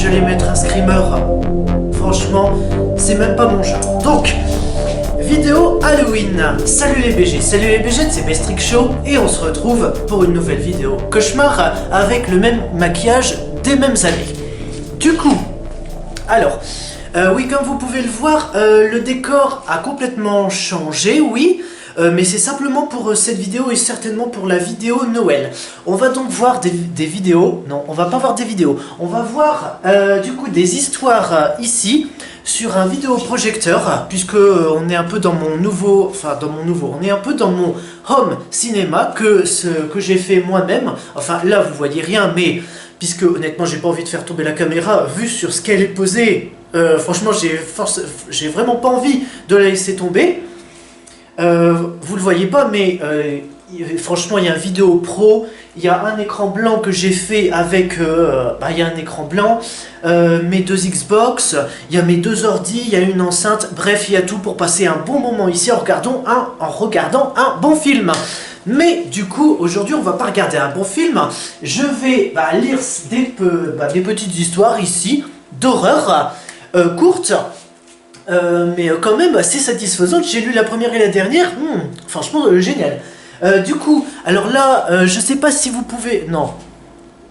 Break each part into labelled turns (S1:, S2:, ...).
S1: j'allais mettre un screamer. Franchement, c'est même pas mon genre. Donc, vidéo Halloween. Salut les BG, c'est Bestrick Show et on se retrouve pour une nouvelle vidéo cauchemar avec le même maquillage des mêmes années. Du coup, alors, oui, comme vous pouvez le voir, le décor a complètement changé, oui. Mais c'est simplement pour cette vidéo et certainement pour la vidéo Noël. On va donc voir des vidéos. Non, on va pas voir des vidéos. On va voir du coup des histoires ici sur un vidéoprojecteur, puisque on est un peu dans mon nouveau, on est un peu dans mon home cinéma que j'ai fait moi-même. Enfin là vous voyez rien, mais puisque honnêtement j'ai pas envie de faire tomber la caméra vu sur ce qu'elle est posée. Franchement j'ai vraiment pas envie de la laisser tomber. Vous le voyez pas, mais franchement il y a un vidéo pro, il y a un écran blanc que j'ai fait avec, il y a un écran blanc, mes deux Xbox, il y a mes deux ordi, il y a une enceinte, bref il y a tout pour passer un bon moment ici en regardant un bon film. Mais du coup aujourd'hui on va pas regarder un bon film, je vais lire des petites histoires ici d'horreur courtes. Mais quand même assez satisfaisante. J'ai lu la première et la dernière, franchement génial. Du coup, alors là, je sais pas si vous pouvez... Non,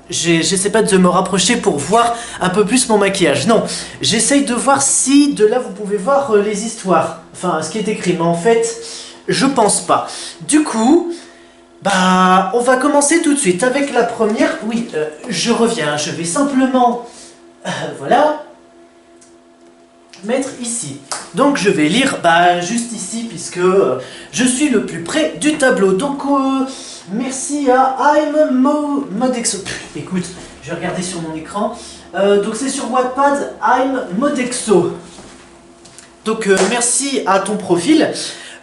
S1: j'essaie pas de me rapprocher pour voir un peu plus mon maquillage. Non, j'essaye de voir si de là vous pouvez voir les histoires. Enfin, ce qui est écrit, mais en fait, je pense pas. Du coup, on va commencer tout de suite avec la première. Oui, je reviens, je vais simplement... voilà... mettre ici. Donc je vais lire juste ici puisque je suis le plus près du tableau. Donc merci à I'm Modexo. Écoute, je vais regarder sur mon écran. Donc c'est sur Wattpad, I'm Modexo. Donc merci à ton profil.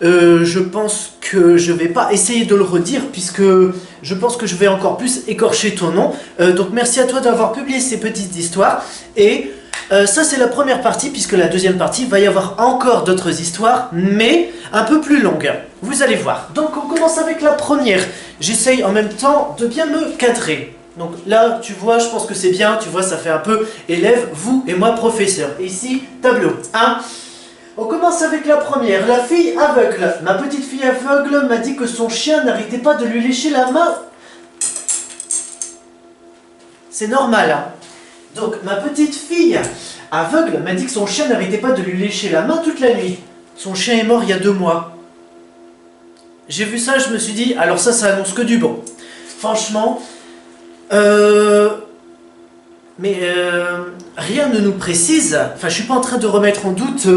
S1: Je pense que je vais pas essayer de le redire puisque je pense que je vais encore plus écorcher ton nom. Donc merci à toi d'avoir publié ces petites histoires et ça c'est la première partie, puisque la deuxième partie va y avoir encore d'autres histoires, mais un peu plus longues. Vous allez voir. Donc on commence avec la première. J'essaye en même temps de bien me cadrer. Donc là, tu vois, je pense que c'est bien. Tu vois, ça fait un peu élève, vous et moi professeur. Et ici, tableau. On commence avec la première. La fille aveugle. Ma petite fille aveugle m'a dit que son chien n'arrêtait pas de lui lécher la main. C'est normal, hein. Donc, ma petite fille aveugle m'a dit que son chien n'arrêtait pas de lui lécher la main toute la nuit. Son chien est mort il y a 2 mois. J'ai vu ça, je me suis dit, alors ça annonce que du bon. Franchement, rien ne nous précise, enfin je suis pas en train de remettre en doute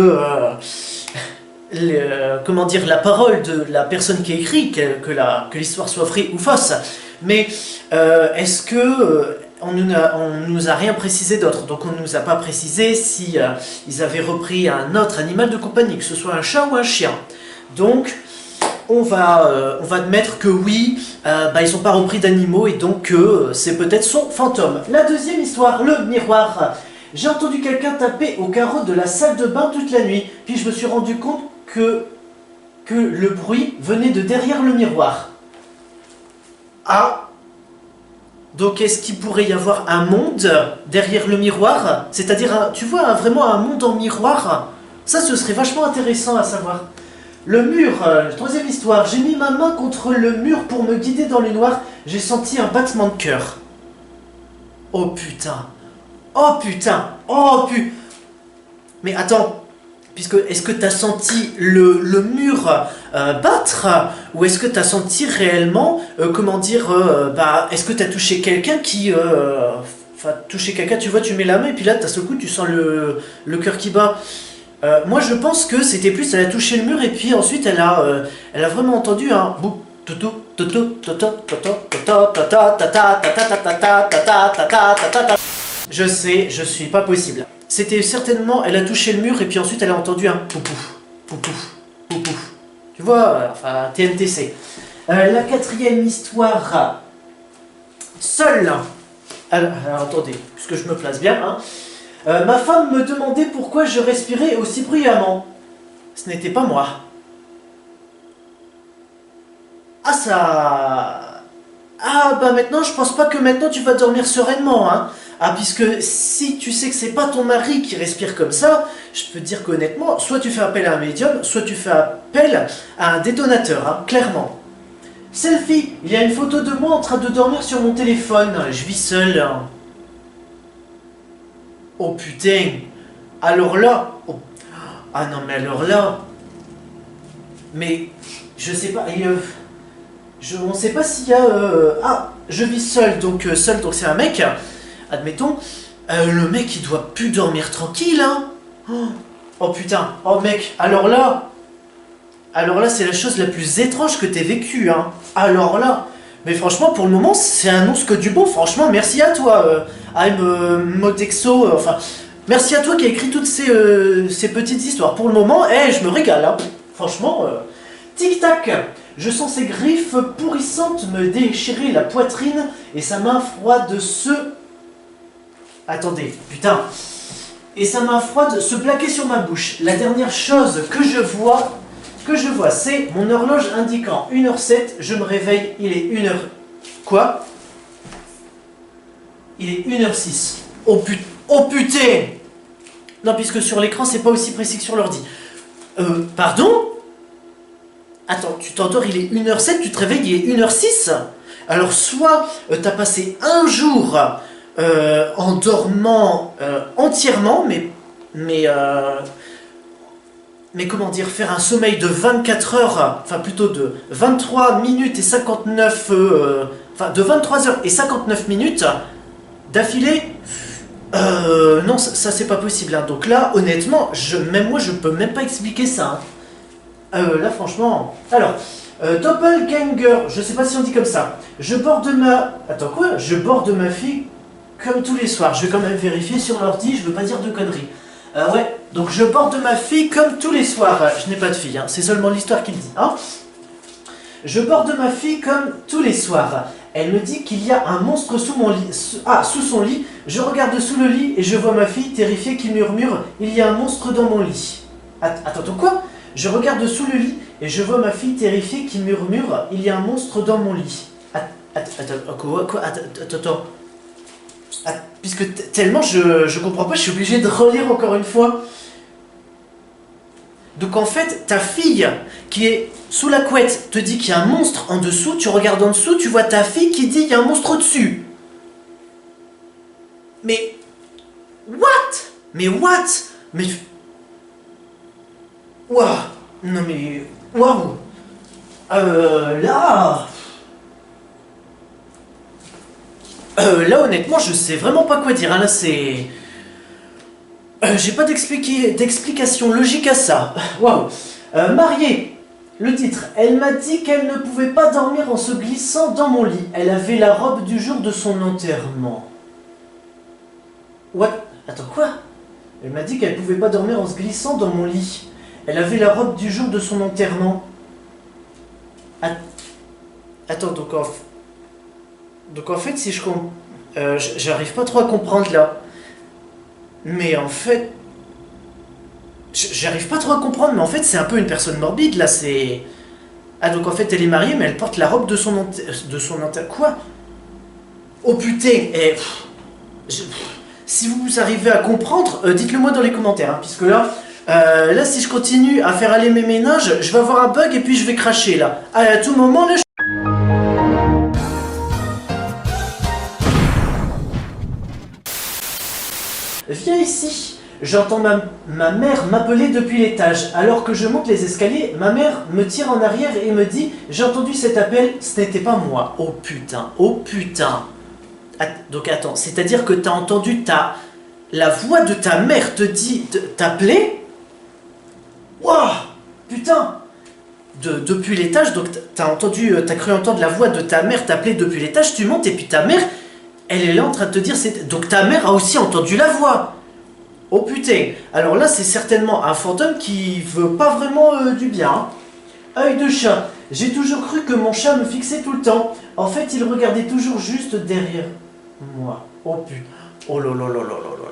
S1: la parole de la personne qui a écrit, que l'histoire soit vraie ou fausse. Mais est-ce que... on nous a rien précisé d'autre, donc on ne nous a pas précisé si ils avaient repris un autre animal de compagnie, que ce soit un chat ou un chien. Donc on va admettre que oui, ils n'ont pas repris d'animaux et donc c'est peut-être son fantôme. La deuxième histoire, le miroir. J'ai entendu quelqu'un taper au carreau de la salle de bain toute la nuit, puis je me suis rendu compte que le bruit venait de derrière le miroir. Donc est-ce qu'il pourrait y avoir un monde derrière le miroir? C'est-à-dire, tu vois, vraiment un monde en miroir? Ça, ce serait vachement intéressant à savoir. Le mur, troisième histoire. J'ai mis ma main contre le mur pour me guider dans le noir. J'ai senti un battement de cœur. Oh putain. Oh putain. Oh putain. Mais attends. Est-ce que tu as senti le mur battre? Ou est-ce que tu as senti réellement, est-ce que tu as touché quelqu'un qui... toucher quelqu'un, tu vois, tu mets la main et puis là, d'un seul coup, tu sens le cœur qui bat. Moi, je pense que c'était plus, elle a touché le mur et puis ensuite, elle a vraiment entendu un... Je sais, je suis pas possible. C'était certainement, elle a touché le mur et puis ensuite elle a entendu un poupouf, poupouf, poupouf. Tu vois, TNTC. La quatrième histoire. Seule. Alors, attendez, puisque je me place bien. Ma femme me demandait pourquoi je respirais aussi bruyamment. Ce n'était pas moi. Ah bah maintenant, je pense pas que maintenant tu vas dormir sereinement, hein. Ah, puisque si tu sais que c'est pas ton mari qui respire comme ça, je peux te dire qu'honnêtement, soit tu fais appel à un médium, soit tu fais appel à un détonateur, hein, clairement. Selfie, il y a une photo de moi en train de dormir sur mon téléphone, je vis seul. Hein. Oh putain, alors là, oh. Ah non mais alors là, mais je sais pas, on sait pas s'il y a... Ah, je vis seul, donc c'est un mec, admettons, le mec il doit plus dormir tranquille, hein. Oh putain, oh mec, alors là c'est la chose la plus étrange que t'aies vécue, hein. Alors là, mais franchement pour le moment c'est annonce que du bon, franchement merci à toi, I'm Modexo, enfin, merci à toi qui a écrit toutes ces petites histoires. Pour le moment, je me régale, hein. Franchement, tic-tac, je sens ses griffes pourrissantes me déchirer la poitrine et sa main froide Attendez, putain. Et sa main froide se plaquer sur ma bouche. La dernière chose que je vois, c'est mon horloge indiquant 1h07, je me réveille, il est 1h... Quoi? Il est 1h06. Oh putain. Non, puisque sur l'écran, c'est pas aussi précis que sur l'ordi. Pardon? Attends, tu t'endors, il est 1h07, tu te réveilles, il est 1h06. Alors, soit t'as passé un jour en dormant entièrement, mais comment dire, faire un sommeil de 24 heures, enfin plutôt de 23 minutes et 59... enfin, de 23 heures et 59 minutes d'affilée. Non, ça c'est pas possible. Hein. Donc là, honnêtement, même moi, je peux même pas expliquer ça. Hein. Là, franchement... Alors, Doppelganger, je sais pas si on dit comme ça. Je borde ma... Attends, quoi? Je borde ma fille comme tous les soirs. Je vais quand même vérifier sur l'ordi, je veux pas dire de conneries. Ouais, donc je borde ma fille comme tous les soirs. Je n'ai pas de fille, hein. C'est seulement l'histoire qui le dit. Hein. Je borde ma fille comme tous les soirs. Elle me dit qu'il y a un monstre sous mon lit. Sous son lit. Je regarde sous le lit et je vois ma fille terrifiée qui murmure « Il y a un monstre dans mon lit ». Attends, quoi? Je regarde sous le lit et je vois ma fille terrifiée qui murmure « Il y a un monstre dans mon lit ». Attends, quoi? Attends. Puisque tellement je comprends pas, je suis obligé de relire encore une fois. Donc en fait, ta fille qui est sous la couette te dit qu'il y a un monstre en dessous, tu regardes en dessous, tu vois ta fille qui dit qu'il y a un monstre au-dessus. Mais... What? Mais what? Mais... Waouh. Non mais... Waouh. Là... Là honnêtement je sais vraiment pas quoi dire, hein. Là c'est... j'ai pas d'explication logique à ça. Waouh. Mariée, le titre. Elle m'a dit qu'elle ne pouvait pas dormir en se glissant dans mon lit. Elle avait la robe du jour de son enterrement. What? Attends, quoi? Elle m'a dit qu'elle pouvait pas dormir en se glissant dans mon lit. Elle avait la robe du jour de son enterrement. Attends, donc en fait, si je comprends... j'arrive pas trop à comprendre là. Mais en fait... J'arrive pas trop à comprendre, mais en fait, c'est un peu une personne morbide là, c'est... Ah, donc en fait, elle est mariée, mais elle porte la robe de son enterrement. Quoi? Oh putain! Si vous arrivez à comprendre, dites-le moi dans les commentaires, hein, puisque là... là, si je continue à faire aller mes ménages, je vais avoir un bug et puis je vais cracher là. À tout moment, là... Viens ici. J'entends ma mère m'appeler depuis l'étage. Alors que je monte les escaliers, ma mère me tire en arrière et me dit « J'ai entendu cet appel, ce n'était pas moi. » Oh putain, oh putain. Donc attends, c'est-à-dire que t'as entendu la voix de ta mère te dit t'appeler? Waouh, putain. Depuis l'étage, donc t'as cru entendre la voix de ta mère t'appeler depuis l'étage, tu montes et puis ta mère... Elle est là en train de te dire... Donc ta mère a aussi entendu la voix. Oh putain. Alors là, c'est certainement un fantôme qui veut pas vraiment du bien. Hein. Œil de chat. J'ai toujours cru que mon chat me fixait tout le temps. En fait, il regardait toujours juste derrière moi. Oh putain. Oh là là là là là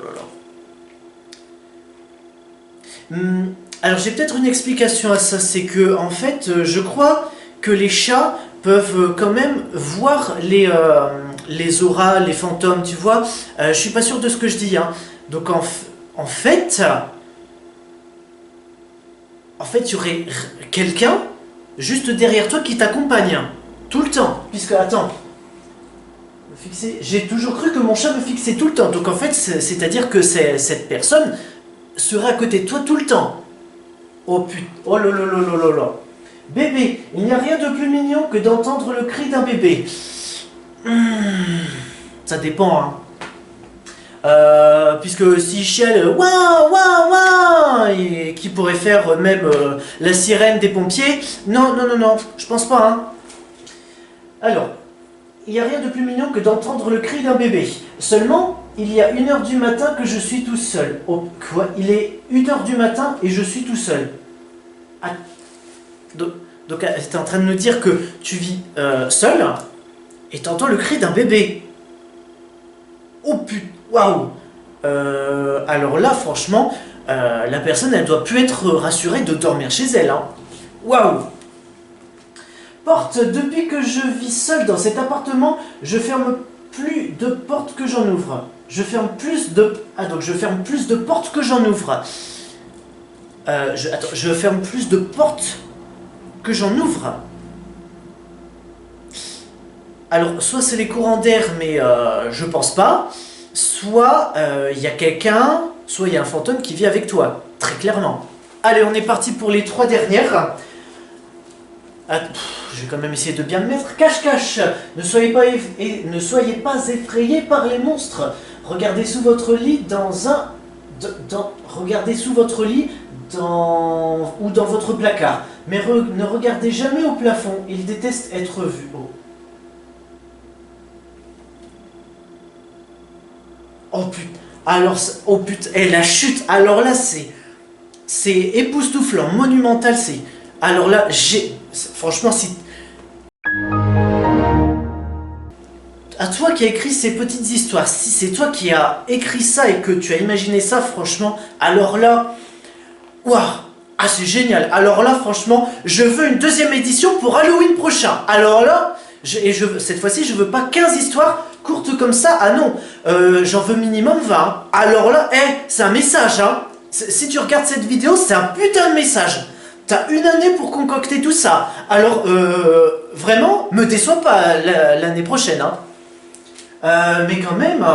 S1: là là. Alors j'ai peut-être une explication à ça. C'est que, en fait, je crois que les chats peuvent quand même voir les auras, les fantômes, tu vois. Je suis pas sûr de ce que je dis, hein. Donc en fait, il y aurait quelqu'un juste derrière toi qui t'accompagne, hein, tout le temps. Puisque, attends, j'ai toujours cru que mon chat me fixait tout le temps. Donc en fait, c'est-à-dire que cette personne serait à côté de toi tout le temps. Oh putain, oh là là là là là. Bébé, il n'y a rien de plus mignon que d'entendre le cri d'un bébé. Ça dépend, hein. Puisque si chiale waouh waouh waouh et qui pourrait faire même la sirène des pompiers, non non non non, je pense pas, hein. Alors, il n'y a rien de plus mignon que d'entendre le cri d'un bébé. Seulement, il y a 1h du matin que je suis tout seul. Oh, quoi? Il est 1h du matin et je suis tout seul. Ah, donc tu es en train de nous dire que tu vis seul et tu entends le cri d'un bébé. Oh putain, waouh. Alors là, franchement, la personne, elle doit plus être rassurée de dormir chez elle, hein. Waouh. Porte, depuis que je vis seul dans cet appartement, je ferme plus de portes que j'en ouvre. Je ferme plus de... Ah, donc je ferme plus de portes que j'en ouvre. Je ferme plus de portes que j'en ouvre. Alors, soit c'est les courants d'air, mais je pense pas. Soit il y a quelqu'un, soit il y a un fantôme qui vit avec toi. Très clairement. Allez, on est parti pour les 3 dernières. Je vais quand même essayer de bien me mettre. Cache-cache, ne soyez pas effrayés par les monstres. Regardez sous votre lit regardez sous votre lit ou dans votre placard. Mais ne regardez jamais au plafond. Ils détestent être vus. Oh putain. Alors, oh putain. Et la chute. Alors là, c'est époustouflant, monumental. Alors là, franchement, si... À toi qui as écrit ces petites histoires, si c'est toi qui as écrit ça et que tu as imaginé ça, franchement, alors là... Waouh. Ah, c'est génial. Alors là, franchement, je veux une 2e édition pour Halloween prochain. Alors là, cette fois-ci, je veux pas 15 histoires courtes comme ça. Ah non, j'en veux minimum 20. Hein. Alors là, c'est un message, hein. Si tu regardes cette vidéo, c'est un putain de message. T'as 1 année pour concocter tout ça. Alors, vraiment, me déçois pas l'année prochaine. Hein. Mais quand même...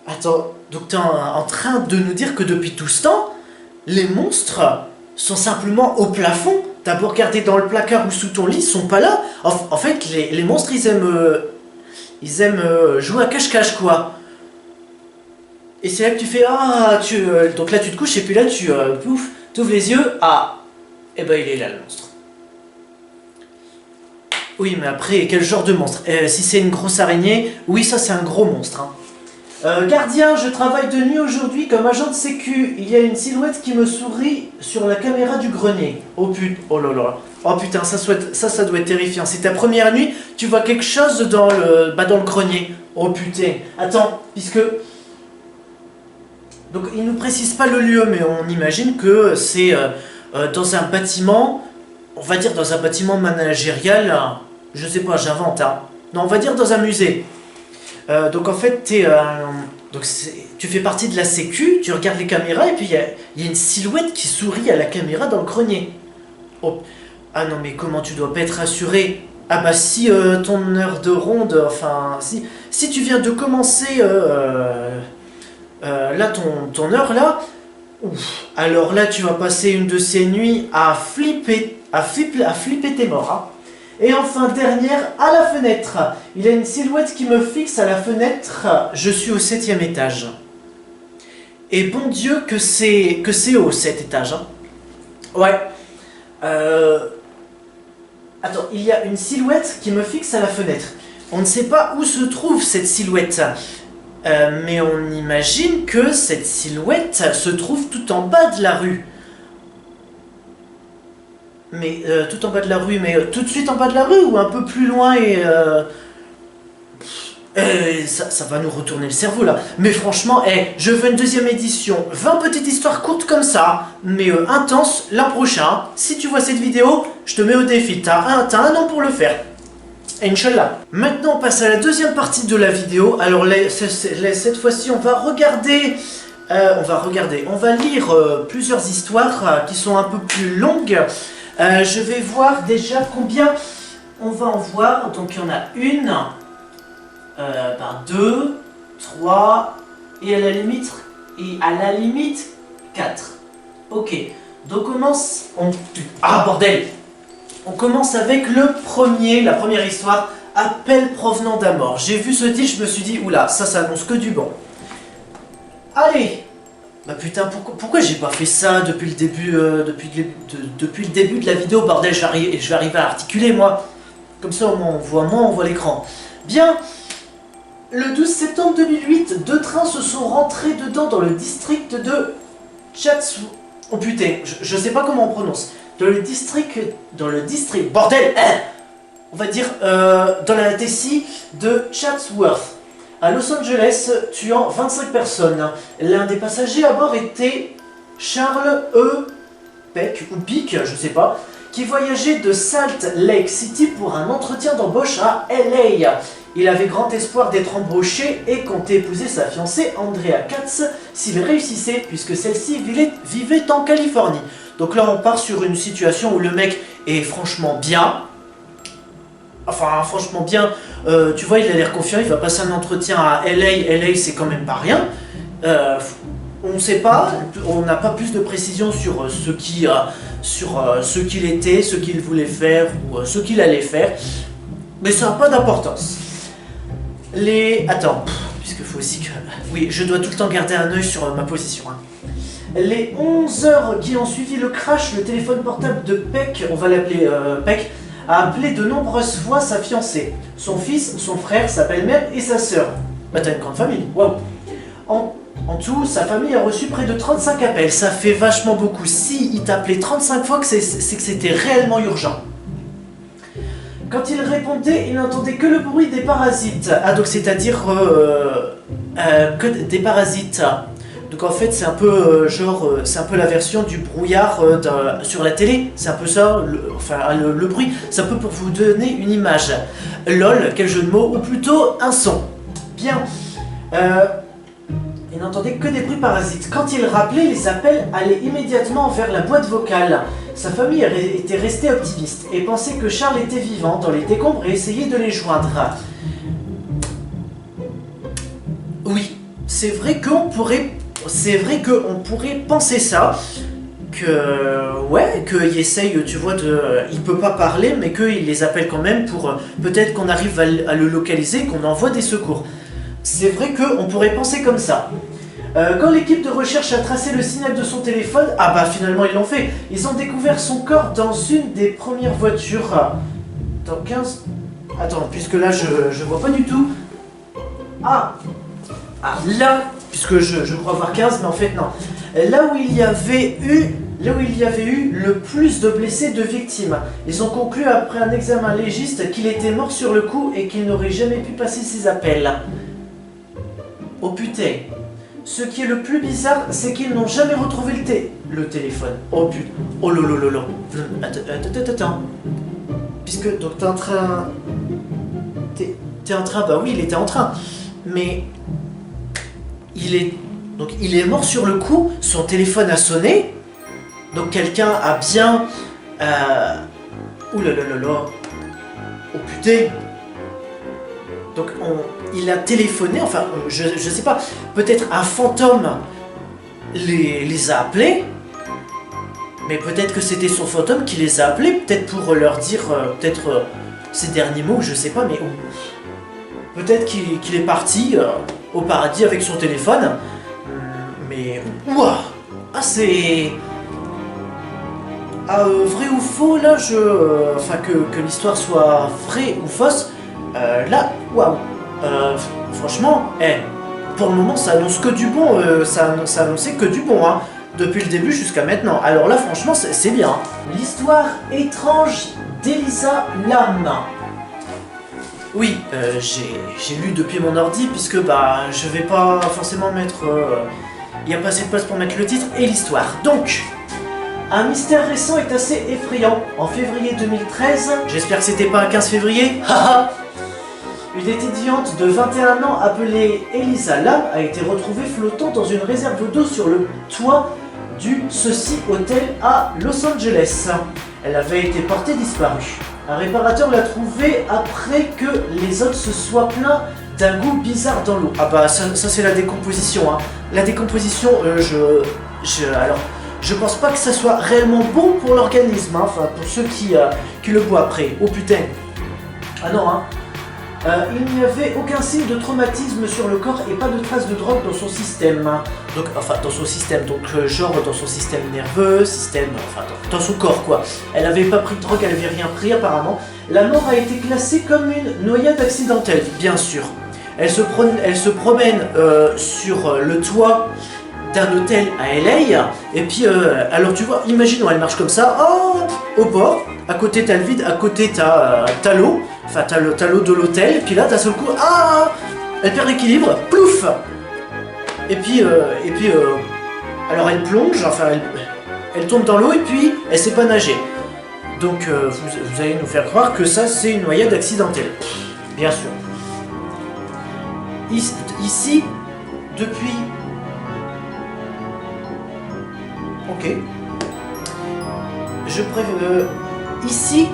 S1: Attends, donc t'es en train de nous dire que depuis tout ce temps, les monstres sont simplement au plafond? T'as beau regarder dans le placard ou sous ton lit, ils sont pas là. En fait, les monstres, ils aiment jouer à cache-cache, quoi. Et c'est là que tu fais, donc là tu te couches et puis là tu ouvres les yeux, et ben il est là le monstre. Oui, mais après, quel genre de monstre? Si c'est une grosse araignée, oui, ça c'est un gros monstre, hein. Gardien, je travaille de nuit aujourd'hui comme agent de sécu. Il y a une silhouette qui me sourit sur la caméra du grenier. Oh putain, oh là là. Oh putain, ça doit être terrifiant. C'est ta première nuit, tu vois quelque chose dans le grenier. Oh putain. Attends, puisque... Donc il ne nous précise pas le lieu, mais on imagine que c'est dans un bâtiment, on va dire dans un bâtiment managérial, je sais pas, j'invente, hein. Non, on va dire dans un musée. Donc en fait, tu fais partie de la sécu, tu regardes les caméras et puis il y a une silhouette qui sourit à la caméra dans le grenier. Oh. Ah non, mais comment tu dois pas être rassuré? Ah bah si ton heure de ronde, enfin, si tu viens de commencer... là, ton heure là, alors là, tu vas passer une de ces nuits à flipper tes morts. Hein. Et enfin, dernière, à la fenêtre. Il y a une silhouette qui me fixe à la fenêtre. Je suis au 7e étage. Et bon Dieu que c'est haut, cet étage. Hein. Ouais. Attends, il y a une silhouette qui me fixe à la fenêtre. On ne sait pas où se trouve cette silhouette. Mais on imagine que cette silhouette se trouve tout en bas de la rue. Mais tout en bas de la rue, mais tout de suite en bas de la rue ou un peu plus loin et... Ça va nous retourner le cerveau là. Mais franchement, je veux une deuxième édition. 20 petites histoires courtes comme ça, mais intenses, l'an prochain. Si tu vois cette vidéo, je te mets au défi. T'as un an pour le faire. Inch'Allah. Maintenant, on passe à la deuxième partie de la vidéo. Alors, cette fois-ci, on va regarder... on va lire plusieurs histoires qui sont un peu plus longues. Je vais voir déjà combien on va en voir. Donc, il y en a une... deux, 3 et à la limite 4. Ok, donc Ah bordel. On commence avec la première histoire, appel provenant d'un mort. J'ai vu ce titre, je me suis dit, oula, ça annonce que du bon. Allez. Bah putain, pourquoi j'ai pas fait ça depuis le début, depuis le début de la vidéo, bordel, je vais arriver à articuler moi. Comme ça au moins on voit l'écran. Bien. Le 12 septembre 2008, 2 trains se sont rentrés dedans dans le district de Chatsworth. Oh putain, je sais pas comment on prononce. Dans le district, bordel, on va dire dans la TC de Chatsworth, à Los Angeles, tuant 25 personnes. L'un des passagers à bord était Charles Peck, ou Peak, je sais pas, qui voyageait de Salt Lake City pour un entretien d'embauche à LA. Il avait grand espoir d'être embauché et comptait épouser sa fiancée Andrea Katz s'il réussissait, puisque celle-ci vivait en Californie. Donc là on part sur une situation où le mec est franchement bien. Enfin franchement bien, tu vois il a l'air confiant, il va passer un entretien à LA. LA c'est quand même pas rien. On ne sait pas, on n'a pas plus de précision sur ce qu'il était, ce qu'il voulait faire ou ce qu'il allait faire. Mais ça n'a pas d'importance. Attends, puisqu'il faut aussi que... Oui, je dois tout le temps garder un œil sur ma position. Hein. Les 11 heures qui ont suivi le crash, le téléphone portable de Peck, on va l'appeler Peck, a appelé de nombreuses fois sa fiancée, son fils, son frère, sa belle-mère et sa sœur. Bah t'as une grande famille, waouh. En tout, sa famille a reçu près de 35 appels, ça fait vachement beaucoup. Si il t'appelait 35 fois, c'est que c'était réellement urgent. Quand il répondait, il n'entendait que le bruit des parasites. Ah, donc c'est-à-dire que des parasites. Donc en fait, c'est un peu c'est un peu la version du brouillard sur la télé. C'est un peu ça, le bruit. C'est un peu pour vous donner une image. LOL, quel jeu de mots, ou plutôt un son. Bien. Il n'entendait que des bruits parasites. Quand il rappelait, les appels allaient immédiatement vers la boîte vocale. Sa famille était restée optimiste et pensait que Charles était vivant dans les décombres et essayait de les joindre. Oui, c'est vrai qu'on pourrait penser ça, qu'il essaye, tu vois, il peut pas parler, mais qu'il les appelle quand même pour peut-être qu'on arrive à le localiser, qu'on envoie des secours. C'est vrai qu'on pourrait penser comme ça. Quand l'équipe de recherche a tracé le signal de son téléphone, ah bah finalement ils l'ont fait. Ils ont découvert son corps dans une des premières voitures. Dans 15... Attends, puisque là je vois pas du tout. Ah là, puisque je crois voir 15, mais en fait non. Là où il y avait eu le plus de blessés, de victimes. Ils ont conclu après un examen légiste qu'il était mort sur le coup et qu'il n'aurait jamais pu passer ses appels. Oh putain. Ce qui est le plus bizarre, c'est qu'ils n'ont jamais retrouvé le téléphone. Oh putain. Oh lolo. Attends. Puisque, donc t'es en train... T'es en train... Bah oui, il était en train. Mais... Il est mort sur le coup, son téléphone a sonné. Donc quelqu'un a bien... Ouh là là là là. Oh putain. Donc il a téléphoné, enfin je sais pas, peut-être un fantôme les a appelés, mais peut-être que c'était son fantôme qui les a appelés, peut-être pour leur dire ces derniers mots, je sais pas, mais peut-être qu'il est parti au paradis avec son téléphone, mais ouah, ah c'est... vrai ou faux, là enfin que l'histoire soit vraie ou fausse, là, waouh, franchement, pour le moment ça annonce que du bon, ça annonçait que du bon, hein, depuis le début jusqu'à maintenant. Alors là, franchement, c'est bien. L'histoire étrange d'Elisa Lam. Oui, j'ai lu depuis mon ordi puisque bah je vais pas forcément mettre... Il n'y a pas assez de place pour mettre le titre et l'histoire. Donc, un mystère récent est assez effrayant. En février 2013, j'espère que c'était pas un 15 février, haha. Une étudiante de 21 ans appelée Elisa Lam a été retrouvée flottant dans une réserve d'eau sur le toit du Ceci Hotel à Los Angeles. Elle avait été portée disparue. Un réparateur l'a trouvée après que les autres se soient plaints d'un goût bizarre dans l'eau. Ah bah ça c'est la décomposition, hein. La décomposition, alors, je pense pas que ça soit réellement bon pour l'organisme, hein. Enfin pour ceux qui le boivent après. Oh putain. Ah non, hein. Il n'y avait aucun signe de traumatisme sur le corps et pas de traces de drogue dans son système. Donc, enfin, dans son système, donc genre dans son système nerveux, dans son corps quoi. Elle avait pas pris de drogue, elle avait rien pris apparemment. La mort a été classée comme une noyade accidentelle, bien sûr. Elle se promène sur le toit d'un hôtel à LA, et puis, alors tu vois, imaginons, elle marche comme ça, oh, au bord, à côté t'as le vide, à côté t'as l'eau, enfin t'as l'eau de l'hôtel, puis là d'un seul coup, ah, elle perd l'équilibre, plouf. Et puis, alors elle plonge, enfin elle tombe dans l'eau et puis elle sait pas nager. Donc vous allez nous faire croire que ça c'est une noyade accidentelle, bien sûr. Ici, depuis... Ok. Ici,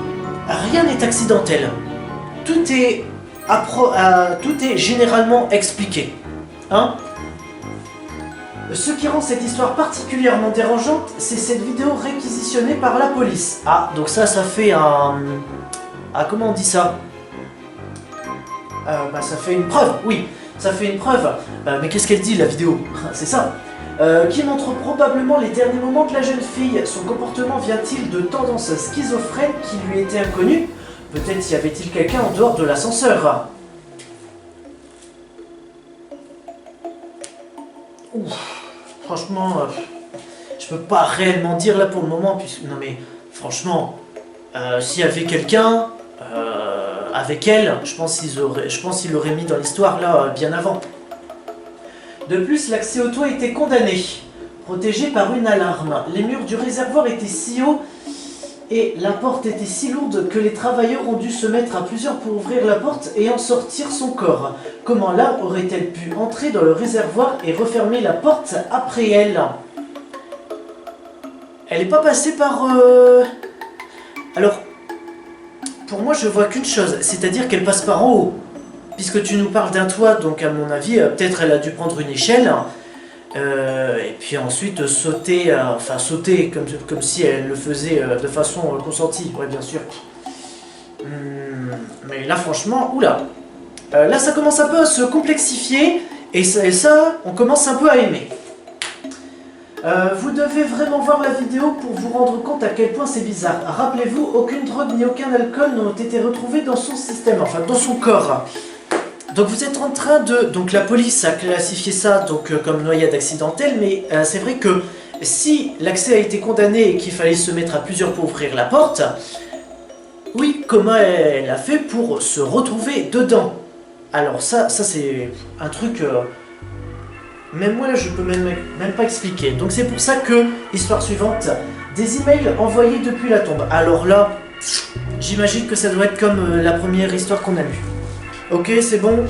S1: rien n'est accidentel. Tout est généralement expliqué. Hein? Ce qui rend cette histoire particulièrement dérangeante, c'est cette vidéo réquisitionnée par la police. Ah, donc ça fait un... Ah, comment on dit ça? Bah ça fait une preuve, oui. Ça fait une preuve. Mais qu'est-ce qu'elle dit, la vidéo? C'est ça. Qui montre probablement les derniers moments de la jeune fille. Son comportement vient-il de tendances schizophrènes qui lui étaient inconnues? Peut-être y avait-il quelqu'un en dehors de l'ascenseur. Franchement, je peux pas réellement dire là pour le moment, puisque... Non mais, franchement, s'il y avait quelqu'un avec elle, je pense qu'ils l'auraient mis dans l'histoire là bien avant. De plus, l'accès au toit était condamné, protégé par une alarme. Les murs du réservoir étaient si hauts et la porte était si lourde que les travailleurs ont dû se mettre à plusieurs pour ouvrir la porte et en sortir son corps. Comment là aurait-elle pu entrer dans le réservoir et refermer la porte après elle? Elle n'est pas passée par... Alors, pour moi je vois qu'une chose, c'est-à-dire qu'elle passe par en haut. Puisque tu nous parles d'un toit, donc à mon avis, peut-être elle a dû prendre une échelle, et puis ensuite sauter, sauter comme si elle le faisait de façon consentie, ouais bien sûr. Mais là franchement, oula, là ça commence un peu à se complexifier, et ça on commence un peu à aimer. Vous devez vraiment voir la vidéo pour vous rendre compte à quel point c'est bizarre. Rappelez-vous, aucune drogue ni aucun alcool n'ont été retrouvés dans son système, enfin dans son corps. Donc vous êtes en train de... Donc la police a classifié ça donc, comme noyade accidentelle, mais c'est vrai que si l'accès a été condamné et qu'il fallait se mettre à plusieurs pour ouvrir la porte, oui, comment elle a fait pour se retrouver dedans? Alors ça c'est un truc... même moi là je peux même pas expliquer. Donc c'est pour ça que, histoire suivante, des emails envoyés depuis la tombe. Alors là, j'imagine que ça doit être comme la première histoire qu'on a lue. Ok, c'est bon,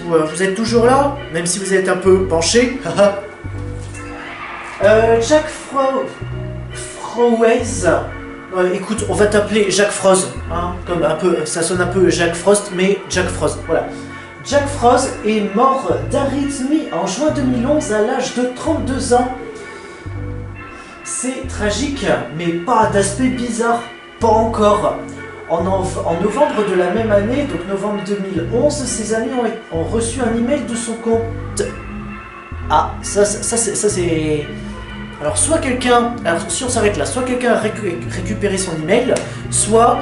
S1: vous êtes toujours là, même si vous êtes un peu penché. Jack Froese. Écoute, on va t'appeler Jack Frost, hein, comme un peu, ça sonne un peu Jack Frost, mais Jack Frost, voilà. Jack Frost est mort d'arythmie en juin 2011 à l'âge de 32 ans. C'est tragique, mais pas d'aspect bizarre, pas encore. En novembre de la même année, donc novembre 2011, ses amis ont reçu un email de son compte. Ah, ça c'est... Alors soit quelqu'un... Alors si on s'arrête là, soit quelqu'un a récupéré son email, soit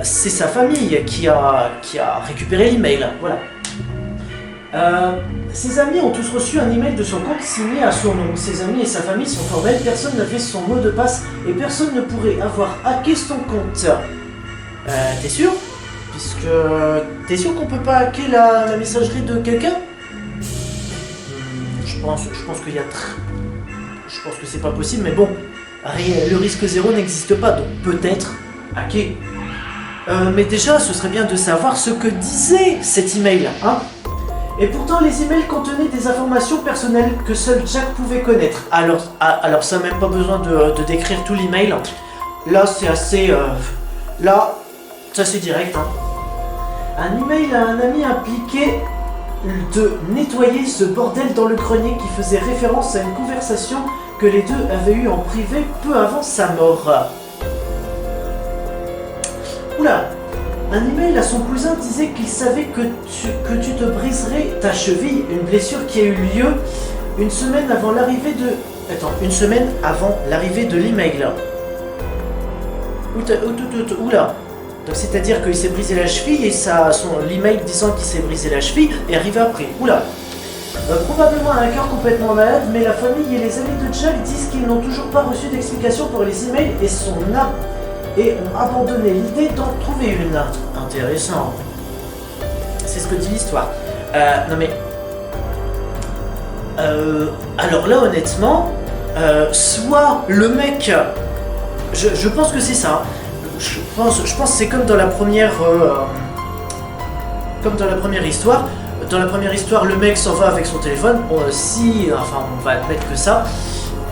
S1: c'est sa famille qui a récupéré l'email, voilà. Ses amis ont tous reçu un email de son compte signé à son nom. Ses amis et sa famille sont formels, personne n'avait son mot de passe et personne ne pourrait avoir hacké son compte. T'es sûr? Puisque... T'es sûr qu'on peut pas hacker la messagerie de quelqu'un? Je pense qu'il y a... Je pense que c'est pas possible, mais bon, le risque zéro n'existe pas, donc peut-être hacker. Mais déjà, ce serait bien de savoir ce que disait cet email, hein. Et pourtant, les emails contenaient des informations personnelles que seul Jack pouvait connaître. Alors ça n'a même pas besoin de décrire tout l'email. Là, c'est assez... là, c'est assez direct, hein. Un email à un ami impliqué de nettoyer ce bordel dans le grenier qui faisait référence à une conversation que les deux avaient eue en privé peu avant sa mort. Oula! Un email à son cousin disait qu'il savait que tu te briserais ta cheville, une blessure qui a eu lieu une semaine avant l'arrivée de... Attends, une semaine avant l'arrivée de l'email. Oula! Donc c'est-à-dire qu'il s'est brisé la cheville et l'email disant qu'il s'est brisé la cheville est arrivé après. Oula! Probablement un cœur complètement malade, mais la famille et les amis de Jack disent qu'ils n'ont toujours pas reçu d'explication pour les emails et ont abandonné l'idée d'en trouver une. Intéressant. C'est ce que dit l'histoire. Non mais... alors là honnêtement, soit le mec... Je pense que c'est ça. Je pense que c'est comme dans la première... comme dans la première histoire. Dans la première histoire, le mec s'en va avec son téléphone. Enfin, on va admettre que ça.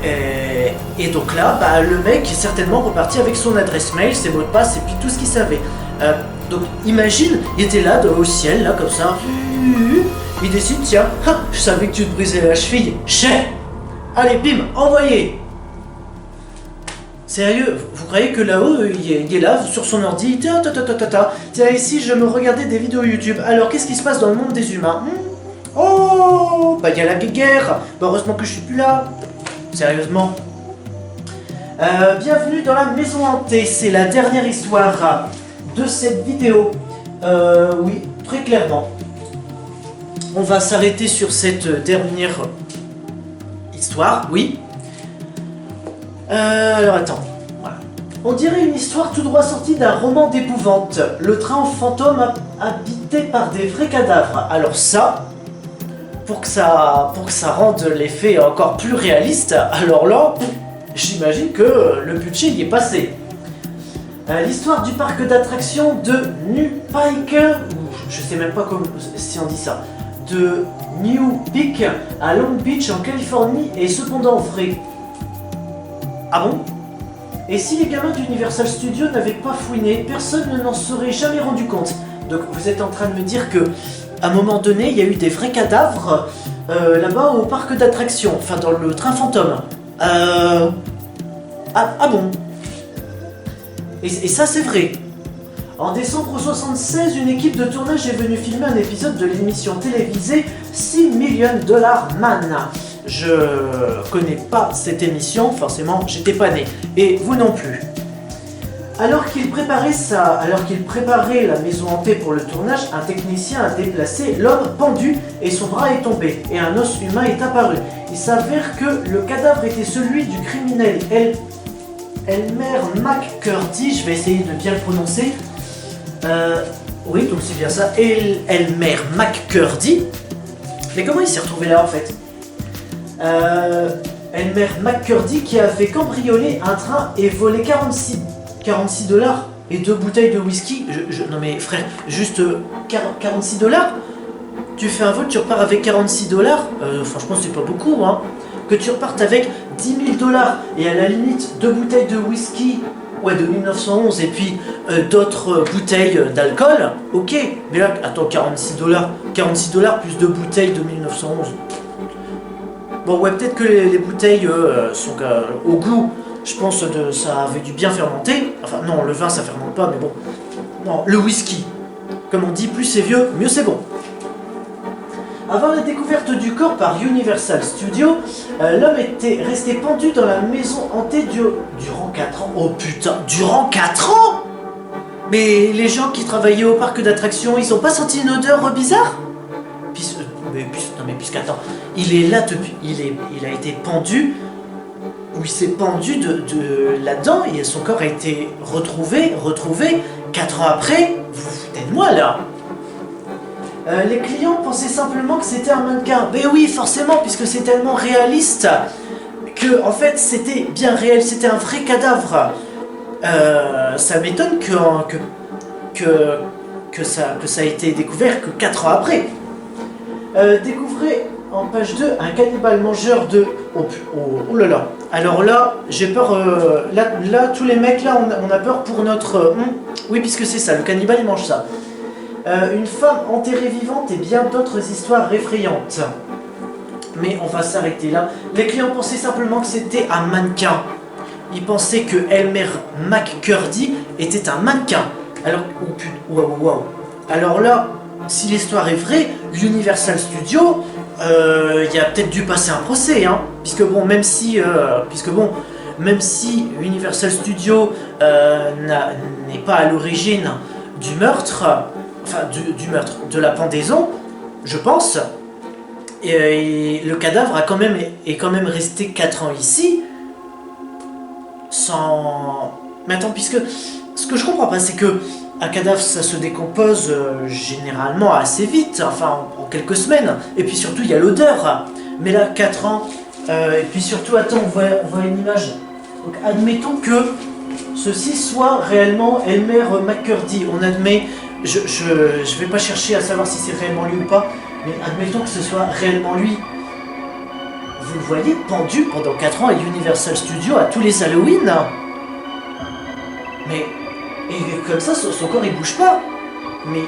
S1: Et donc là, le mec est certainement reparti avec son adresse mail, ses mots de passe et puis tout ce qu'il savait. Donc imagine, il était là, au ciel, là, comme ça. Il décide, tiens, je savais que tu te brisais la cheville. Allez, bim, envoyé. Sérieux, vous croyez que là-haut, il est là, sur son ordi, tiens, ici, je me regardais des vidéos YouTube. Alors, qu'est-ce qui se passe dans le monde des humains? Oh, il y a la guerre. Heureusement que je suis plus là. Sérieusement. Bienvenue dans la maison hantée. C'est la dernière histoire de cette vidéo. Oui, très clairement. On va s'arrêter sur cette dernière histoire, oui. Alors attends, voilà. On dirait une histoire tout droit sortie d'un roman d'épouvante. Le train fantôme habité par des vrais cadavres. Alors ça, pour que ça rende l'effet encore plus réaliste, alors là, j'imagine que le budget y est passé. L'histoire du parc d'attractions de New Pike, je sais même pas si on dit ça, de New Peak à Long Beach en Californie est cependant vrai. Ah bon? Et si les gamins d'Universal Studios n'avaient pas fouiné, personne ne n'en serait jamais rendu compte. Donc vous êtes en train de me dire que à un moment donné, il y a eu des vrais cadavres là-bas au parc d'attractions, enfin dans le train fantôme. Ah bon? Et ça c'est vrai. En décembre 1976, une équipe de tournage est venue filmer un épisode de l'émission télévisée 6 Million Dollar Man. Je connais pas cette émission, forcément j'étais pas né, et vous non plus. Alors qu'il préparait la maison hantée pour le tournage, un technicien a déplacé l'homme pendu et son bras est tombé, et un os humain est apparu. Il s'avère que le cadavre était celui du criminel Elmer McCurdy, je vais essayer de bien le prononcer. Oui, donc c'est bien ça, Elmer McCurdy. Mais comment il s'est retrouvé là en fait? Elmer McCurdy qui avait cambriolé un train et volé 46 $, et 2 bouteilles de whisky. Non mais frère, juste 46 $? Tu fais un vol, tu repars avec 46 $? Franchement c'est pas beaucoup, hein. Que tu repartes avec 10 000 $ et à la limite 2 bouteilles de whisky, ouais, de 1911 et puis d'autres bouteilles d'alcool, ok. Mais là, attends, 46 $, 46 $ plus 2 bouteilles de 1911. Bon ouais, peut-être que les bouteilles sont au goût, je pense que ça avait dû bien fermenter. Enfin non, le vin ça fermente pas, mais bon. Non, le whisky. Comme on dit, plus c'est vieux, mieux c'est bon. Avant la découverte du corps par Universal Studios, l'homme était resté pendu dans la maison hantée durant 4 ans. Oh putain, durant 4 ans? Mais les gens qui travaillaient au parc d'attractions, ils ont pas senti une odeur bizarre? Puisqu'attends, il est là depuis, il a été pendu, ou il s'est pendu de là-dedans, et son corps a été retrouvé 4 ans après. Vous vous foutez moi là. Les clients pensaient simplement que c'était un mannequin. Mais oui, forcément, puisque c'est tellement réaliste que, en fait, c'était bien réel, c'était un vrai cadavre. Ça m'étonne que ça a été découvert que 4 ans après. Découvrez en page 2 un cannibale mangeur de... Oh là là. Alors là, j'ai peur... Là, tous les mecs, là, on a peur pour notre... Oui, puisque c'est ça, le cannibale, il mange ça. Une femme enterrée vivante et bien d'autres histoires effrayantes. Mais on va s'arrêter là. Les clients pensaient simplement que c'était un mannequin. Ils pensaient que Elmer McCurdy était un mannequin. Alors, oh putain, waouh. Alors là, si l'histoire est vraie, l'Universal Studios, il a peut-être dû passer un procès, hein. Puisque bon, même si Universal Studios n'est pas à l'origine du meurtre, enfin du meurtre, de la pendaison, je pense, et le cadavre est quand même resté 4 ans ici, sans... Mais attends, puisque ce que je comprends pas, c'est que un cadavre, ça se décompose généralement assez vite, enfin en quelques semaines, et puis surtout il y a l'odeur. Mais là, 4 ans, et puis surtout, attends, on voit une image. Donc admettons que ceci soit réellement Elmer McCurdy. On admet, je vais pas chercher à savoir si c'est réellement lui ou pas, mais admettons que ce soit réellement lui. Vous le voyez pendu pendant 4 ans à Universal Studios à tous les Halloween. Mais... Et comme ça, son corps il bouge pas. Mais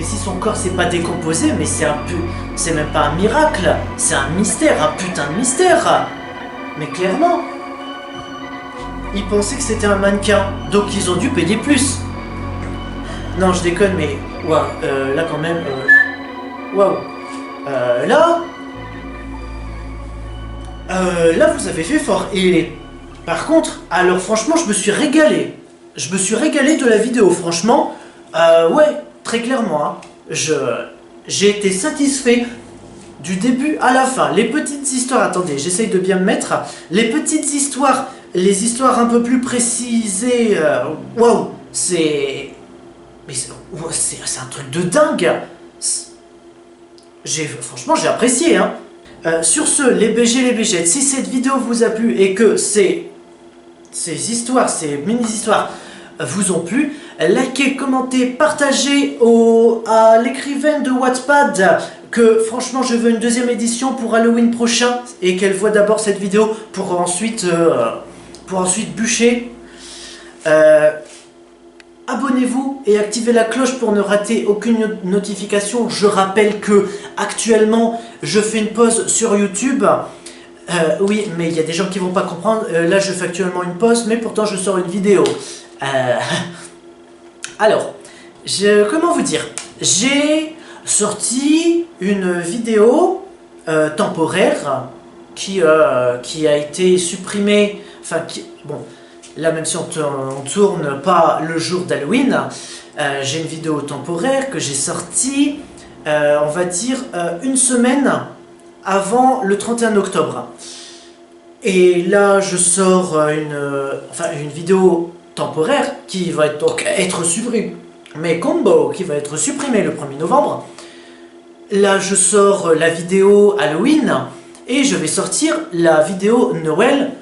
S1: si son corps s'est pas décomposé, mais c'est même pas un miracle, c'est un mystère, un putain de mystère. Mais clairement, ils pensaient que c'était un mannequin, donc ils ont dû payer plus. Non, je déconne, mais waouh, là quand même, waouh, là vous avez fait fort. Et par contre, alors franchement, je me suis régalé. Je me suis régalé de la vidéo, franchement. Ouais, très clairement. Hein. J'ai été satisfait du début à la fin. Les petites histoires, attendez, j'essaye de bien me mettre. Les petites histoires, les histoires un peu plus précisées. Waouh, c'est un truc de dingue. Franchement, j'ai apprécié. Hein. Sur ce, les BG, les BG, si cette vidéo vous a plu et que ces histoires, ces mini-histoires vous ont plu, likez, commentez, partagez à l'écrivaine de Wattpad que franchement je veux une deuxième édition pour Halloween prochain et qu'elle voit d'abord cette vidéo pour ensuite bûcher. Abonnez-vous et activez la cloche pour ne rater aucune notification. Je rappelle que actuellement je fais une pause sur YouTube. Oui, mais il y a des gens qui vont pas comprendre. Là, je fais actuellement une pause, mais pourtant je sors une vidéo. Alors, comment vous dire? J'ai sorti une vidéo temporaire qui a été supprimée. Enfin, bon, là même si on tourne pas le jour d'Halloween, j'ai une vidéo temporaire que j'ai sortie, on va dire, une semaine avant le 31 octobre. Et là, je sors une vidéo temporaire qui va être supprimée, mais combo, qui va être supprimée le 1er novembre. Là, je sors la vidéo Halloween et je vais sortir la vidéo Noël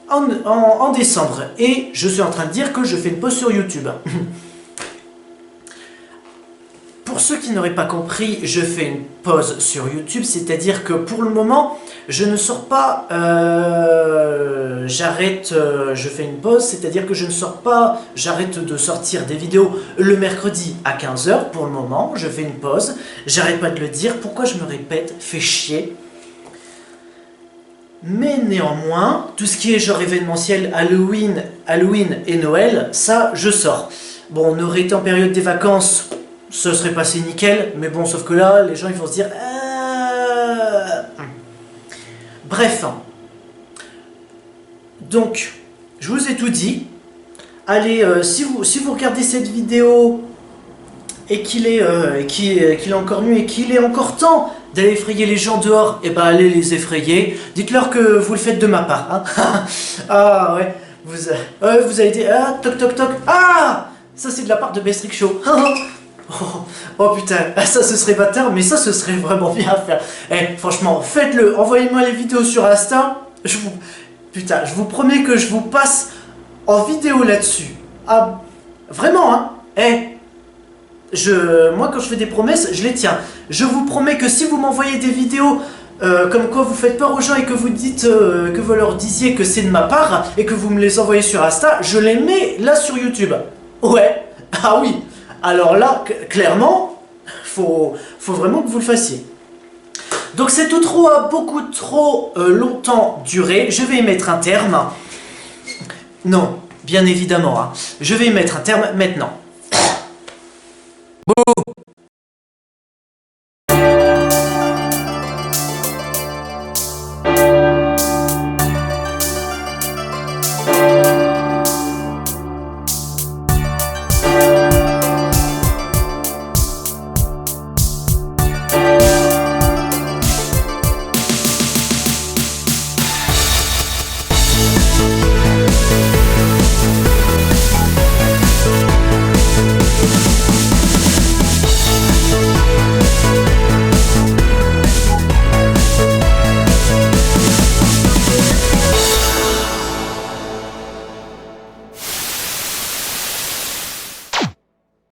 S1: en décembre. Et je suis en train de dire que je fais une pause sur YouTube. Pour ceux qui n'auraient pas compris, je fais une pause sur YouTube, c'est-à-dire que pour le moment, je ne sors pas, je fais une pause, c'est-à-dire que je ne sors pas, j'arrête de sortir des vidéos le mercredi à 15 h pour le moment, je fais une pause, j'arrête pas de le dire, pourquoi je me répète, fait chier. Mais néanmoins, tout ce qui est genre événementiel, Halloween et Noël, ça, je sors. Bon, on aurait été en période des vacances, ce serait passé nickel, mais bon, sauf que là, les gens ils vont se dire... Bref. Donc, je vous ai tout dit. Allez, si vous regardez cette vidéo et qu'il est encore nuit et qu'il est encore temps d'aller effrayer les gens dehors, et ben allez les effrayer. Dites-leur que vous le faites de ma part. Hein. Ah ouais, vous avez dit... Ah, toc toc toc. Ah, Ça c'est de la part de Bestrick Show. Oh putain, ça ce serait bâtard, mais ça ce serait vraiment bien à faire. Eh, franchement, faites-le, envoyez-moi les vidéos sur Insta. Putain, je vous promets que je vous passe en vidéo là-dessus. Ah, vraiment, hein. Eh, moi quand je fais des promesses, je les tiens. Je vous promets que si vous m'envoyez des vidéos comme quoi vous faites peur aux gens et que vous dites, que vous leur disiez que c'est de ma part et que vous me les envoyez sur Insta, je les mets là sur YouTube. Ouais, ah oui. Alors là, clairement, faut vraiment que vous le fassiez. Donc cette outro a beaucoup trop longtemps duré. Je vais y mettre un terme. Non, bien évidemment, hein. Je vais y mettre un terme maintenant.